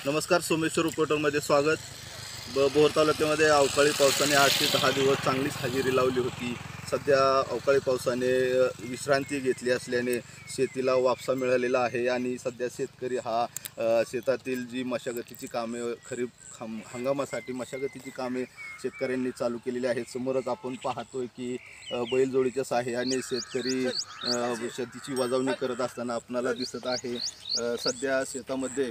नमस्कार, सोमेश्वर रिपोर्टरमध्ये स्वागत। भोर तालुक्यामध्ये अवकाळी पावसाने 8 ते 10 दिवस चांगलीच हजेरी लावली होती। सध्या अवकाळी पावसाने विश्रांती घेतली असल्याने शेतीला वापसा मिळालेला आहे आणि सध्या शेतकरी हा शेतातील जी मशागतीची कामे खरीप हंगामासाठी मशागतीची कामे शेतकऱ्यांनी चालू केलेली आहेत। समोरच आपण पाहतोय की बैलजोडीच्या सहाय्याने शेतकरी शेतीची वजावणी करत असताना आपणाला दिसत आहे। सध्या शेतामध्ये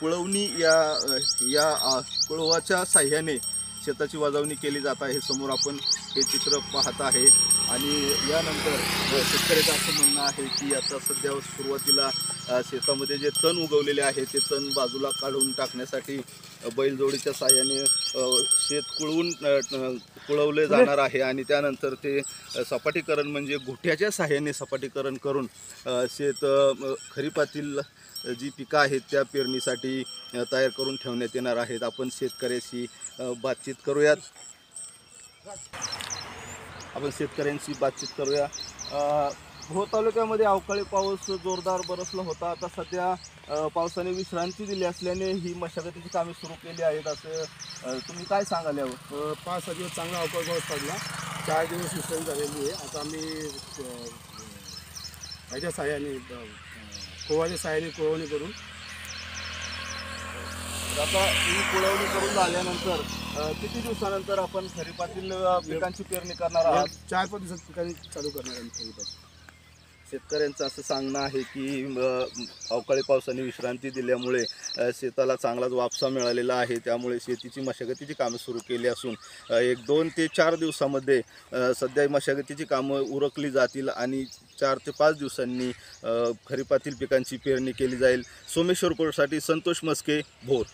कुळवणी या कुळवाच्या साह्याने शेताची वजावणी केली जात आहे। समोर आपण हे चित्र पाहत आहे आणि यानंतर शेतकऱ्याचं असं म्हणणं आहे की आता सध्या सुरुवातीला शेतामध्ये जे तण उगवलेले आहे ते तण बाजूला काढून टाकण्यासाठी बैलजोडीच्या साह्याने शेत कुळवले जाणार आहे आणि त्यानंतर ते सपाटीकरण म्हणजे घोट्याच्या साह्याने सपाटीकरण करून शेत खरीपातील जी पिकं आहेत त्या पेरणीसाठी तयार करून ठेवण्यात येणार आहेत। आपण शेतकऱ्याशी बातचीत करूयात। भोर तालुक्यामध्ये अवकाळी पाऊस जोरदार बरसला होता। आता सध्या पावसाने विश्रांती दिली असल्याने ही मशागतीची कामे सुरू केली आहेत, असं तुम्ही काय सांगाल यावर? 5-6 दिवस चांगला अवकाळी पाऊस पडला, 4 दिवस विश्रांती झालेली आहे। आता आम्ही ह्याच्या साह्याने कोवाच्या साह्याने कुळवणी करून आता ही कुळवणी करून झाल्यानंतर किती दिवसानंतर आपण खरीपातील पिकांची पेरणी करणार आहात? 4-5 दिवसात पिकांनी चालू करणार आहे खरीपात। शेतकऱ्यांचं असं सांगणं आहे की अवकाळी पावसाने विश्रांती दिल्यामुळे शेताला चांगलाच वापसा मिळालेला आहे, त्यामुळे शेतीची मशागतीची कामे सुरू केली असून 1-2 ते 4 दिवसामध्ये सध्या मशागतीची कामं उरकली जातील आणि 4 ते 5 दिवसांनी खरीपातील पिकांची पेरणी केली जाईल। सोमेश्वर रिपोर्टरसाठी संतोष मस्के, भोर।